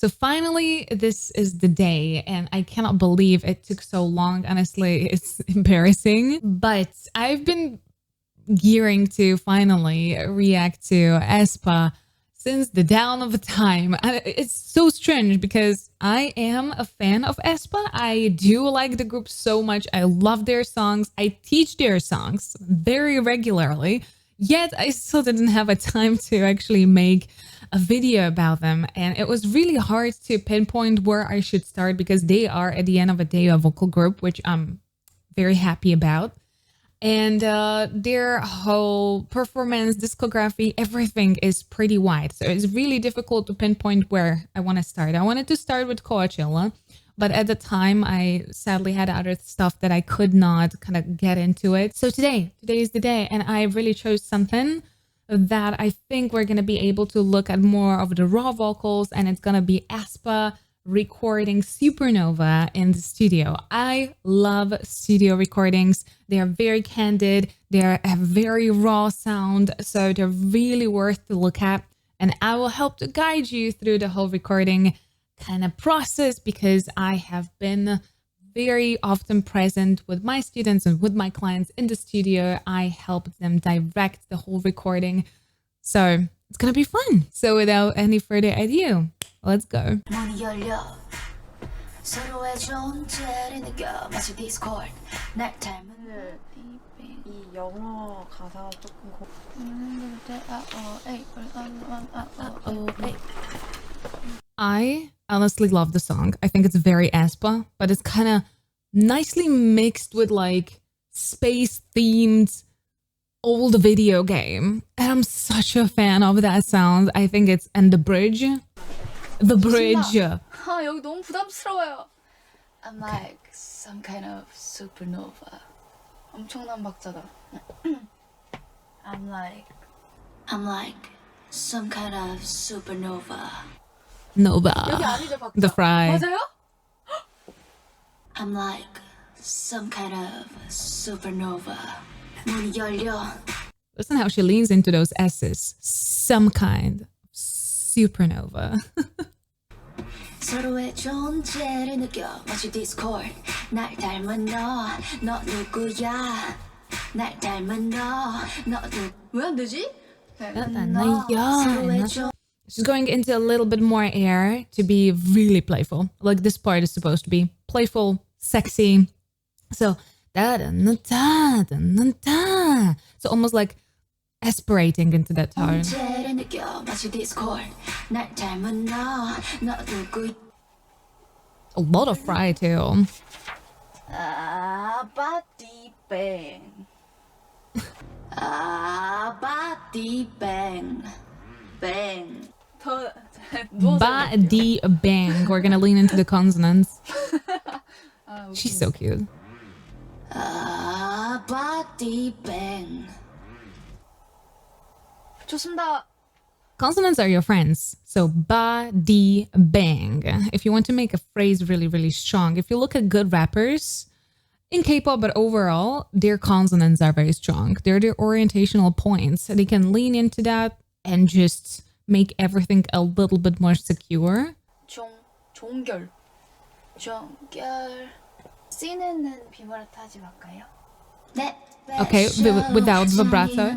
So finally, this is the day, and I cannot believe it took so long. Honestly, it's embarrassing, but I've been gearing to finally react to Aespa since the dawn of time. It's so strange because I am a fan of Aespa. I do like the group so much. I love their songs. I teach their songs very regularly. Yet I still didn't have a time to actually make a video about them. And it was really hard to pinpoint where I should start because they are at the end of the day a vocal group, which I'm very happy about. And their whole performance, discography, everything is pretty wide. So it's really difficult to pinpoint where I want to start. I wanted to start with Coachella, but at the time I sadly had other stuff that I could not kind of get into it. So today is the day, and I really chose something that I think we're going to be able to look at more of the raw vocals, and it's going to be Aespa recording Supernova in the studio. I love studio recordings. They are very candid. They have very raw sound, so they're really worth to look at. And I will help to guide you through the whole recording kind of process because I have been very often present with my students and with my clients in the studio. I help them direct the whole recording. So it's gonna be fun. So without any further ado, let's go. 이 영어 가사가 조금 I honestly love the song. I think it's very Aespa, but it's kind of nicely mixed with like space themed old video game. And I'm such a fan of that sound. I think it's, and the bridge. The bridge. 아, 여기 너무 부담스러워요. I'm like some kind of supernova. 엄청난 박자다. I'm like some kind of supernova. Nova. 여기 아니죠, 박자. The fry. 맞아요? I'm like some kind of supernova. 문이 열려. Listen how she leans into those S's. Some kind of supernova. 서로의 존재를 느껴 마치 디스코드. 날 닮은 너 누구야? 날 닮은 너 왜 안 되지? She's going into a little bit more air to be really playful. Like this part is supposed to be playful, sexy. So so almost like aspirating into that tone. A lot of fry too. Body bang. Body bang. Bang. Body bang. We're gonna lean into the consonants. She's so cute. Body bang. 좋습니다. Consonants are your friends. So body bang. If you want to make a phrase really, really strong, if you look at good rappers in K-pop, but overall, their consonants are very strong. They're their orientational points. They can lean into that and just make everything a little bit more secure. 종결. C는 비브라토 하지 말까요? 네. Okay, without vibrato.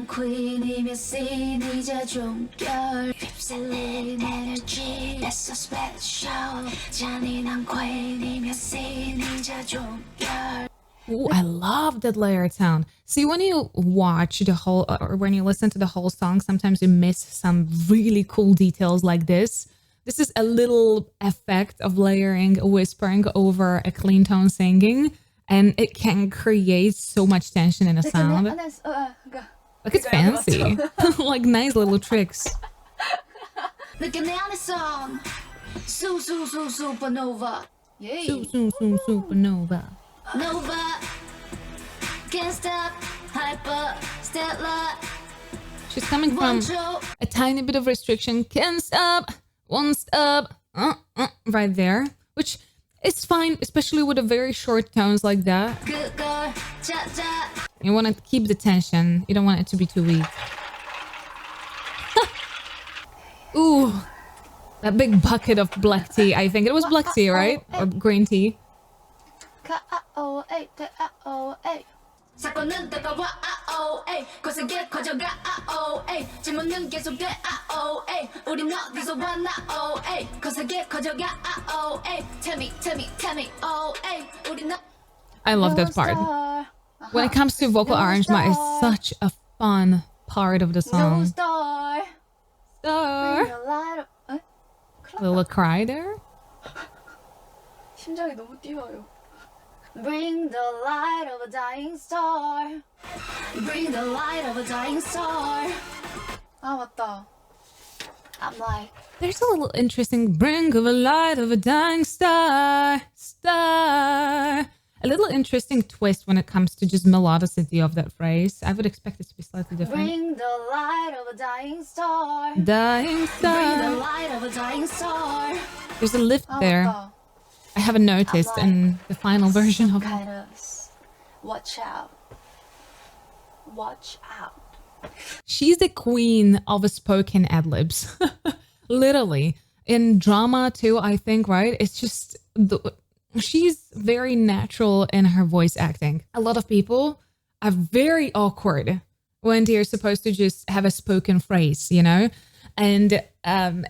Ooh, I love that layered sound. See, when you watch the whole, or when you listen to the whole song, sometimes you miss some really cool details like this. This is a little effect of layering, whispering over a clean tone singing, and it can create so much tension in a sound. Like it's fancy. Like nice little tricks. Supernova. Yay. Supernova. Nova. Can't stop. Hyper. Stellar. She's coming from a tiny bit of restriction. Can't stop. Won't stop. Right there. Which is fine, especially with the very short tones like that. You want to keep the tension. You don't want it to be too weak. Ooh. That big bucket of black tea. I think it was black tea, right? Or green tea. 사건은 다가와 아오에이 거세게 커져가 아오에이 질문은 계속돼 아오에이 우린 어디서 왔나 오에이 거세게 커져가 아오에이 Tell me 오에이 우린 I love that part. When it comes to vocal arrangement, it's such a fun part of the song. Star. Little cry there. 심장이 너무 뛰어요. Bring the light of a dying star. Bring the light of a dying star. 아 맞다. I'm like. There's a little interesting bring of a light of a dying star. A little interesting twist when it comes to just melodicity of that phrase. I would expect it to be slightly different. Bring the light of a dying star. Dying star. Bring the light of a dying star. There's a lift there. I haven't noticed in the final version of it. Watch out. Watch out. She's the queen of spoken ad-libs. Literally. In drama too, I think, right? It's just... she's very natural in her voice acting. A lot of people are very awkward when they're supposed to just have a spoken phrase, you know? And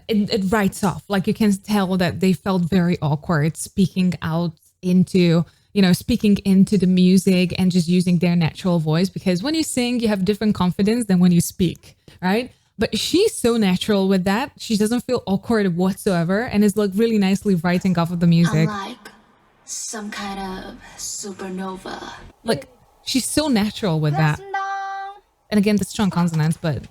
it writes off. Like you can tell that they felt very awkward speaking out into, you know, speaking into the music and just using their natural voice. Because when you sing, you have different confidence than when you speak, right? But she's so natural with that. She doesn't feel awkward whatsoever and is like really nicely writing off of the music. I'm like some kind of supernova. Like she's so natural with that. And again, the strong consonants, but...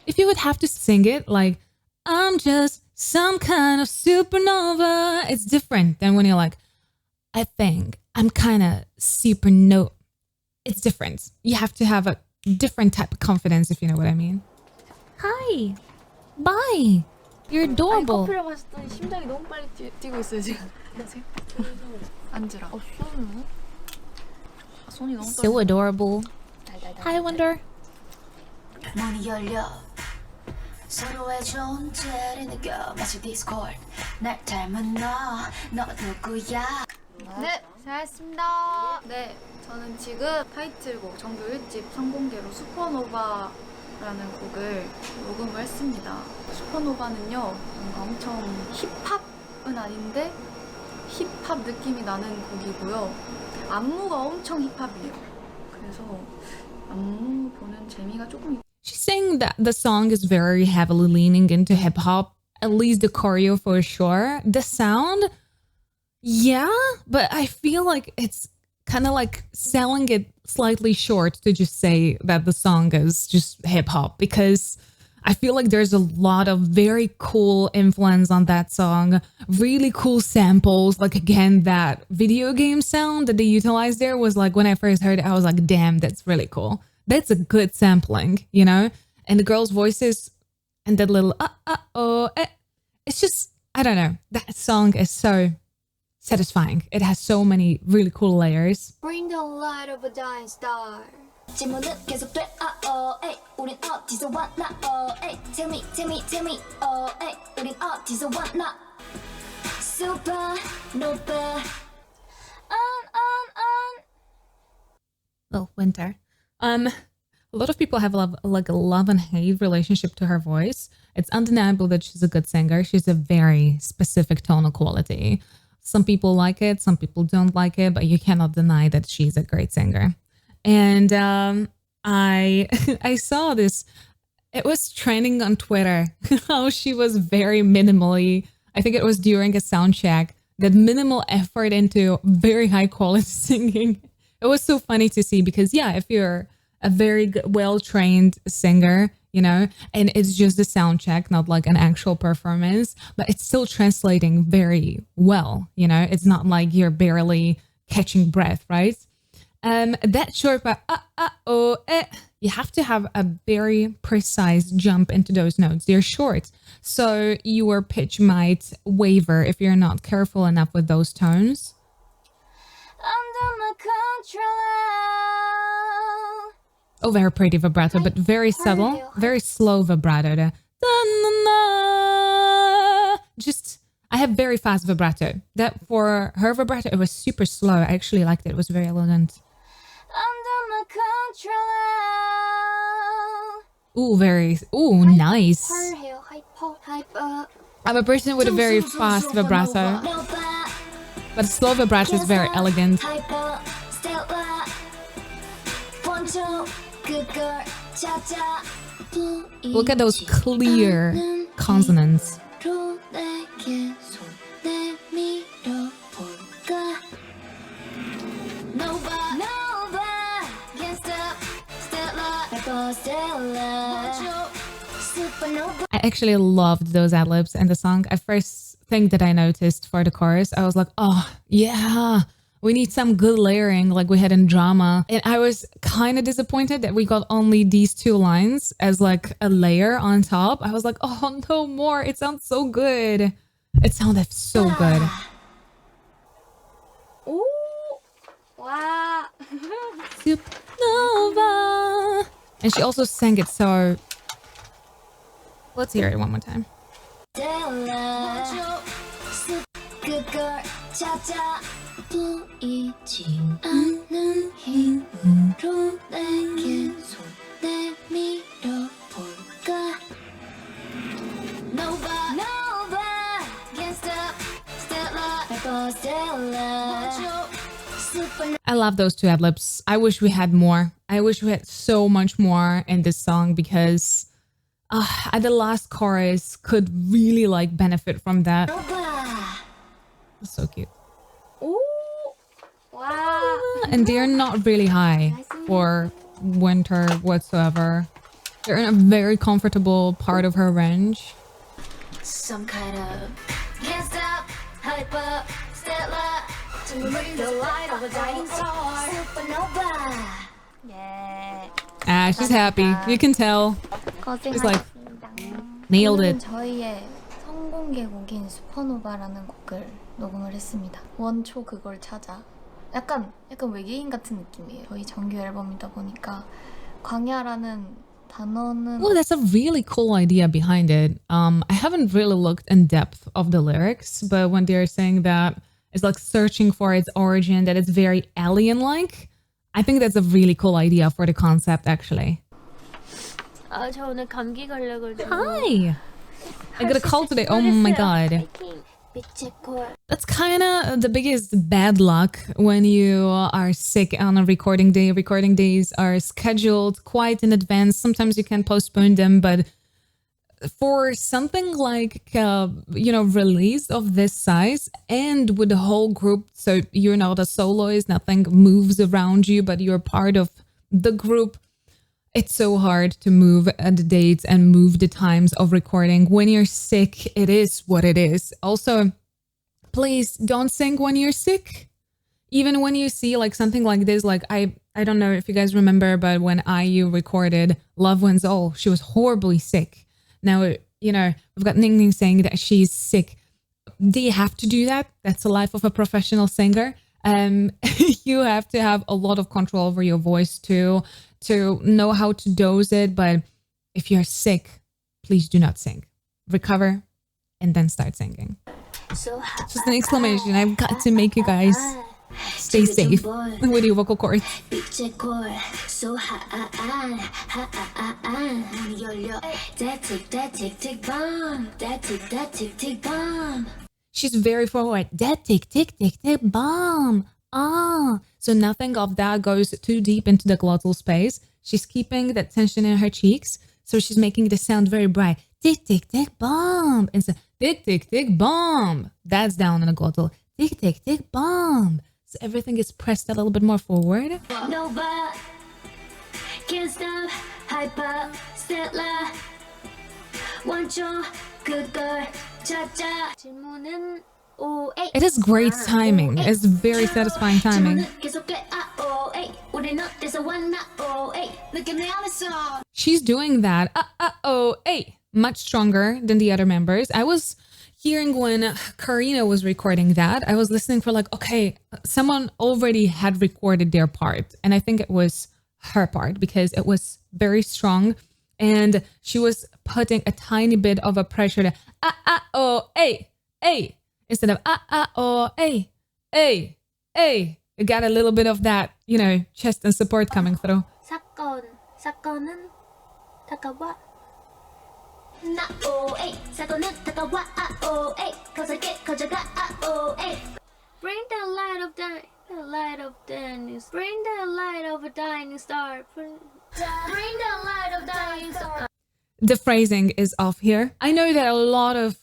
if you would have to sing it like, I'm just some kind of supernova, it's different than when you're like, I think I'm kind of supernova. It's different. You have to have a different type of confidence, if you know what I mean. Hi. Bye. You're adorable. 커피를 마셨더니 심장이 너무 빨리 뛰고 있어요 지금. 안녕하세요. 앉으라. 손으로? 손이 너무 So adorable. Hi, Wonder. 문이 열려 서로의 존재를 느껴 마치 디스코드 날 닮은 너 누구야. 네, 잘했습니다. 네, 저는 지금 타이틀곡 정규 1집 선공개로 슈퍼노바라는 곡을 녹음을 했습니다. 슈퍼노바는요, 뭔가 엄청 힙합은 아닌데 힙합 느낌이 나는 곡이고요. 안무가 엄청 힙합이에요. 그래서 안무 보는 재미가 조금 She's saying that the song is very heavily leaning into hip hop, at least the choreo for sure. The sound, yeah, but I feel like it's kind of like selling it slightly short to just say that the song is just hip hop, because I feel like there's a lot of very cool influence on that song, really cool samples. Like again, that video game sound that they utilized there was like, when I first heard it, I was like, damn, that's really cool. That's a good sampling, you know? And the girls' voices and that little it's just, I don't know. That song is so satisfying. It has so many really cool layers. Bring the light of a dying star. 질문은 계속돼 에이 우린 어디서 왔나 에이 Tell me 에이 우린 어디서 왔나 Supernova. Oh, Winter. A lot of people have like a love and hate relationship to her voice. It's undeniable that she's a good singer. She's a very specific tonal quality. Some people like it, some people don't like it, but you cannot deny that she's a great singer. And I saw this. It was trending on Twitter how she was very minimally, I think it was during a sound check, that minimal effort into very high quality singing. It was so funny to see because, yeah, if you're a very good, well-trained singer, you know, and it's just a sound check, not like an actual performance, but it's still translating very well, you know, it's not like you're barely catching breath, right? That short part, you have to have a very precise jump into those notes. They're short, so your pitch might waver if you're not careful enough with those tones. Under my control. Oh, very pretty vibrato, but very subtle, very slow vibrato. Just, I have very fast vibrato. That for her vibrato, it was super slow. I actually liked it. It was very elegant. Under my control. Ooh, nice. I'm a person with a very fast vibrato, but slow vibrato is very elegant. Look at those clear consonants. I actually loved those ad-libs in the song. At first thing that I noticed for the chorus, I was like, oh yeah, we need some good layering like we had in drama. And I was kind of disappointed that we got only these 2 lines as like a layer on top. I was like, oh, no more. It sounds so good. It sounded so good. Ooh. Wow. Supernova. And she also sang it so... Let's hear it one more time. I love those 2 ad-libs. I wish we had more. I wish we had so much more in this song because the last chorus could really like benefit from that. It's so cute. Ooh. Wow. And they're not really high for winter whatsoever. They're in a very comfortable part of her range. Some kind of can't stop, hype up, Stella, to bring the light of a dying star. Supernova. Yeah. Ah, she's happy. You can tell. She's like, nailed it. 저희의 성공개곡인 슈퍼노바라는 곡을 녹음을 했습니다. 원초 그걸 찾아. 약간 외계인 같은 느낌이에요. 저희 정규 앨범이다 보니까 광야라는 단어는. Well, that's a really cool idea behind it. I haven't really looked in depth of the lyrics, but when they're saying that it's like searching for its origin, that it's very alien-like, I think that's a really cool idea for the concept, actually. 저 오늘 감기 걸려가지고. Hi! I got a call today. Oh my god. That's kind of the biggest bad luck when you are sick on a recording day. Recording days are scheduled quite in advance. Sometimes you can postpone them, but for something like, release of this size and with the whole group, so you're not a soloist, nothing moves around you, but you're part of the group. It's so hard to move the dates and move the times of recording. When you're sick, it is what it is. Also, please don't sing when you're sick. Even when you see like something like this, like I don't know if you guys remember, but when IU recorded Love Wins All, she was horribly sick. Now, we've got Ning Ning saying that she's sick. Do you have to do that? That's the life of a professional singer. You have to have a lot of control over your voice to know how to dose it. But if you're sick, please do not sing. Recover and then start singing. Just an exclamation. I've got to make you guys stay safe with your vocal cords. She's very forward. That tick, tick, tick, tick, bomb. Ah. So nothing of that goes too deep into the glottal space. She's keeping that tension in her cheeks. So she's making the sound very bright. Tick, tick, tick, bomb. And so tick, tick, tick, bomb. That's down in the glottal. Tick, tick, tick, bomb. So everything is pressed a little bit more forward. Nova, can't stop, hyper, Stella, 원초, good girl, cha-cha. 질문은 It is great timing. It's very satisfying timing. She's doing that much stronger than the other members. I was hearing when Katriinka was recording that, I was listening for like, okay, someone already had recorded their part. And I think it was her part because it was very strong And she was putting a tiny bit of a pressure to oh, a, instead of oh, a. You got a little bit of that, you know, chest and support coming through. 사건은 다가와. 나 오에 사고는 다가와 오에 거세게 커져가 오에 Bring the light of the Bring the light of a dying star. Bring the light of dying star. The phrasing is off here. I know that a lot of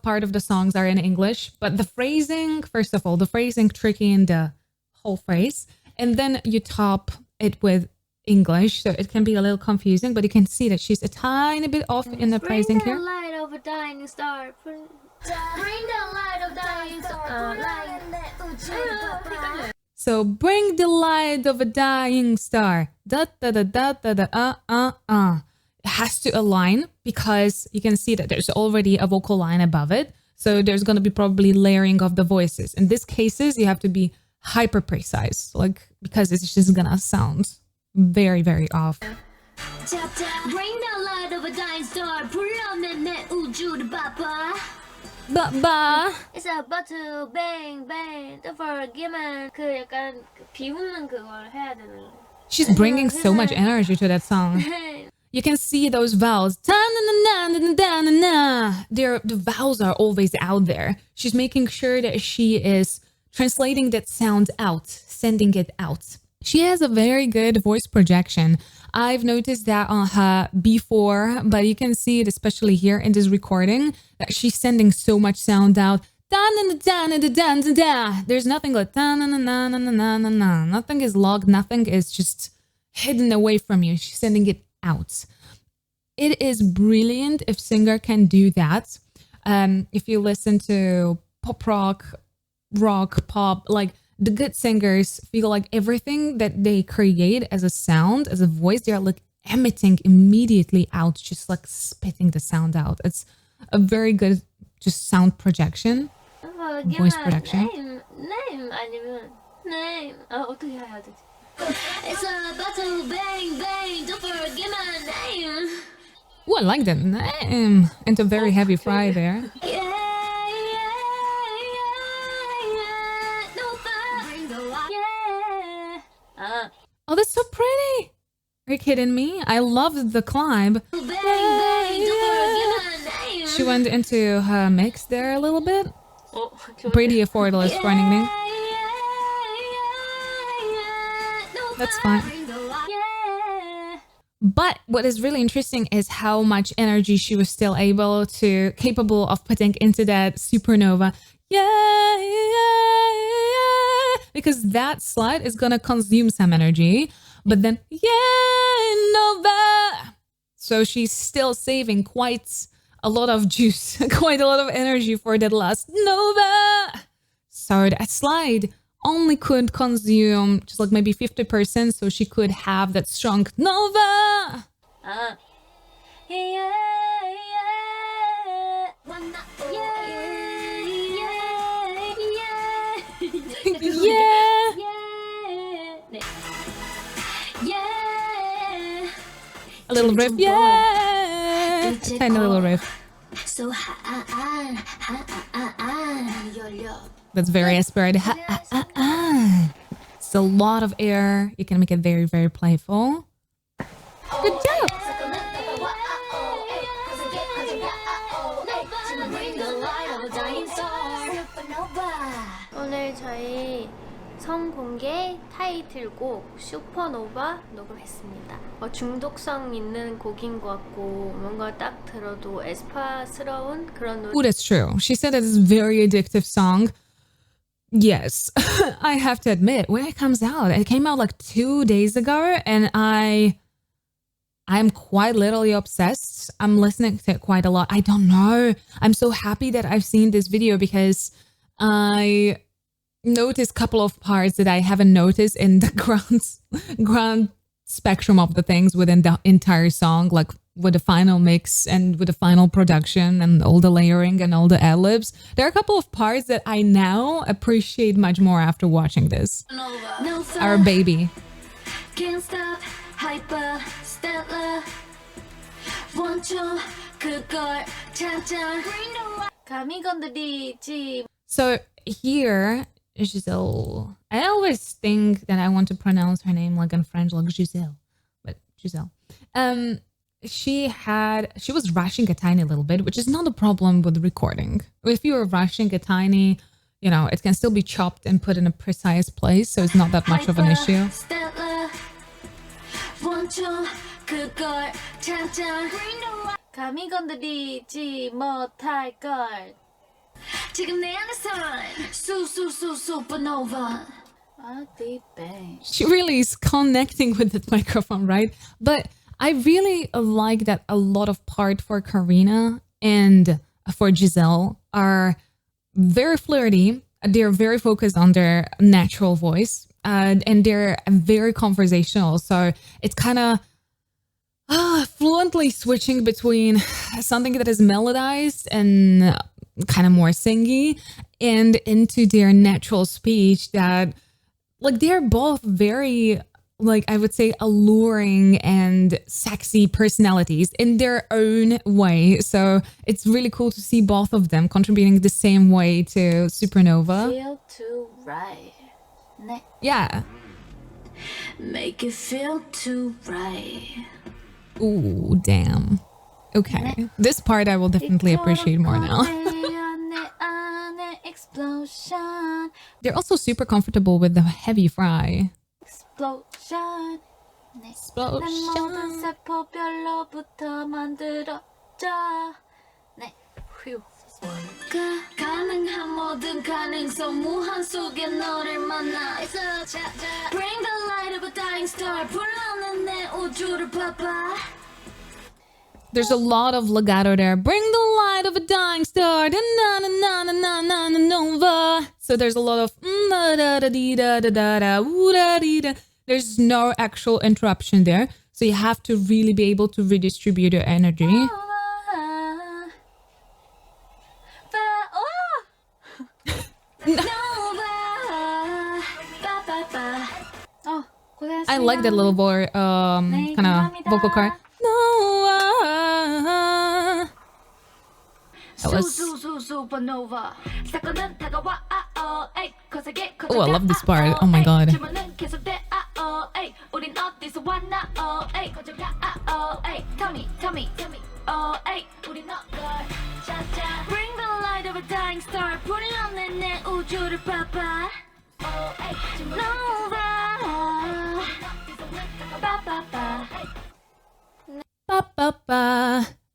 part of the songs are in English, but the phrasing, first of all, the phrasing tricky in the whole phrase, and then you top it with English, so it can be a little confusing, but you can see that she's a tiny bit off in the phrasing here. Bring the light of a dying star. Bring the light of a dying star. So bring the light of a dying star. Da da da da da da It has to align because you can see that there's already a vocal line above it. So there's going to be probably layering of the voices. In this cases, you have to be hyper precise, like, because it's just gonna sound very, very off. Bring the light of a dying star 불러내 내 우주를 봐봐 Ba. It's about to bang bang. The forgiven. 그 약간 비웃는 그걸 해야 되는. She's bringing so much energy to that song. You can see those vowels. The vowels are always out there. She's making sure that she is translating that sound out, sending it out. She has a very good voice projection. I've noticed that on her before, but you can see it especially here in this recording that she's sending so much sound out. There's nothing like nothing is logged, nothing is just hidden away from you. She's sending it out. It is brilliant if singer can do that. If you listen to pop rock, pop, like the good singers feel like everything that they create as a sound, as a voice, they're like emitting immediately out, just like spitting the sound out. It's a very good just sound projection, voice production. Name 아니면 name. 어떻게 해야 되지? It's about to bang bang don't forget my name Oh, I like that name. And a very heavy fry there. Oh, that's so pretty. Are you kidding me? I love the climb. She went into her mix there a little bit. Pretty effortless running me. That's fine. But what is really interesting is how much energy she was still capable of putting into that Supernova. Because that slide is gonna consume some energy, but then Nova. So she's still saving quite a lot of juice, quite a lot of energy for that last Nova. So that slide only could consume just like maybe 50%, so she could have that strong Nova. A little riff, yeah. Tiny little riff. That's very aspirated. It's a lot of air. You can make it very, very playful. Good job. 오늘 저희 성공개 타이틀곡 슈퍼노바 녹음했습니다. 중독성 있는 곡인 것 같고 뭔가 딱 들어도 에스파스러운 그런 노래. Oh, that's true. She said it's a very addictive song. Yes, I have to admit, when it comes out, it came out like 2 days ago, and I'm quite literally obsessed. I'm listening to it quite a lot. I don't know. I'm so happy that I've seen this video because I noticed a couple of parts that I haven't noticed in the ground spectrum of the things within the entire song, like with the final mix and with the final production and all the layering and all the ad-libs. There are a couple of parts that I now appreciate much more after watching this. Our baby. Can't stop, hyper, stellar. 원초 그걸 찾아. 감히 건드리지. So here, Giselle. I always think that I want to pronounce her name like in French, like Giselle, but Giselle. She was rushing a tiny little bit, which is not a problem with recording. If you're rushing a tiny, you know, it can still be chopped and put in a precise place, so it's not that much of an issue. Stella, 원초 그걸 찾아. 감히 건드리지 못할 걸. 지금 내 안에선 supernova. She really is connecting with that microphone, right? But I really like that a lot of part for Karina and for Giselle are very flirty. They're very focused on their natural voice, and they're very conversational. So it's kind of fluently switching between something that is melodized and kind of more singy and into their natural speech that, like, they're both very, like, I would say alluring and sexy personalities in their own way. So it's really cool to see both of them contributing the same way to Supernova. Feel too right. Yeah. Make it feel too right. Ooh, damn. Okay. This part I will definitely appreciate more now. They're also super comfortable with the heavy fry. Explosion. Explosion. 세포별로부터 만들어져. 네. 휴. 가능한 모든 가능성 무한 속에 너를 만나. Bring the light of a dying star. 불나는 내 우주를 봐봐. There's a lot of legato there. Bring the light of a dying star. Nova. So there's a lot of there's no actual interruption there. So you have to really be able to redistribute your energy. I like that little boy kind of vocal chord. That was... Oh, I love this part. Oh my god. Bring the light of a dying star. 불러내 내 우주를 봐봐. Nova.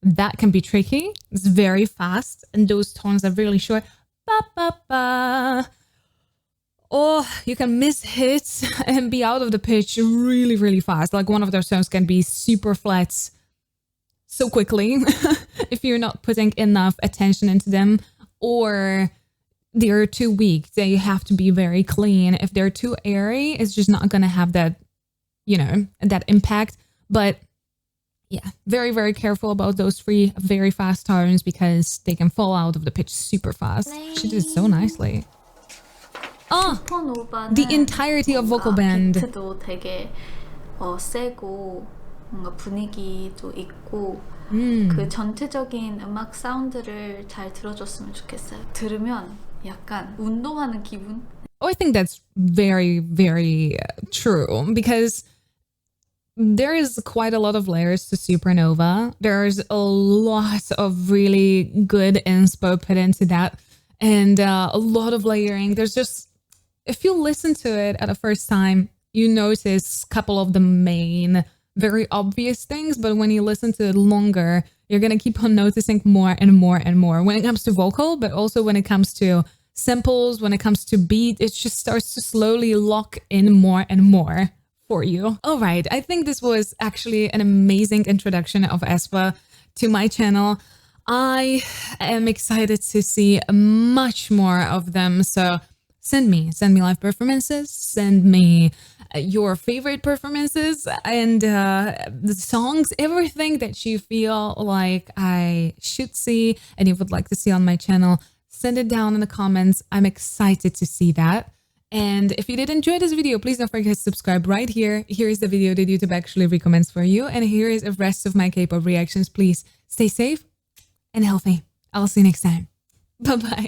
That can be tricky. It's very fast, and those tones are really short. Or you can miss hits and be out of the pitch really, really fast. Like one of their songs can be super flats so quickly if you're not putting enough attention into them, or they're too weak. They have to be very clean. If they're too airy, it's just not going to have that, you know, that impact. But yeah, very, very careful about those three very fast tones because they can fall out of the pitch super fast. She did it so nicely. Oh, the entirety of vocal band. 비트도 되게 세고 뭔가 분위기도 있고 그 전체적인 음악 사운드를 잘 들어줬으면 좋겠어요. 들으면 약간 운동하는 기분? Oh, I think that's very, very true because there is quite a lot of layers to Supernova. There's a lot of really good inspo put into that and a lot of layering. There's just, if you listen to it at a first time, you notice a couple of the main, very obvious things, but when you listen to it longer, you're going to keep on noticing more and more and more when it comes to vocal, but also when it comes to samples, when it comes to beat, it just starts to slowly lock in more and more for you. All right, I think this was actually an amazing introduction of Aespa to my channel. I am excited to see much more of them, so send me live performances, send me your favorite performances and the songs, everything that you feel like I should see and you would like to see on my channel. Send it down in the comments. I'm excited to see that. And if you did enjoy this video, please don't forget to subscribe right here. Here is the video that YouTube actually recommends for you. And here is the rest of my K-pop reactions. Please stay safe and healthy. I'll see you next time. Bye-bye.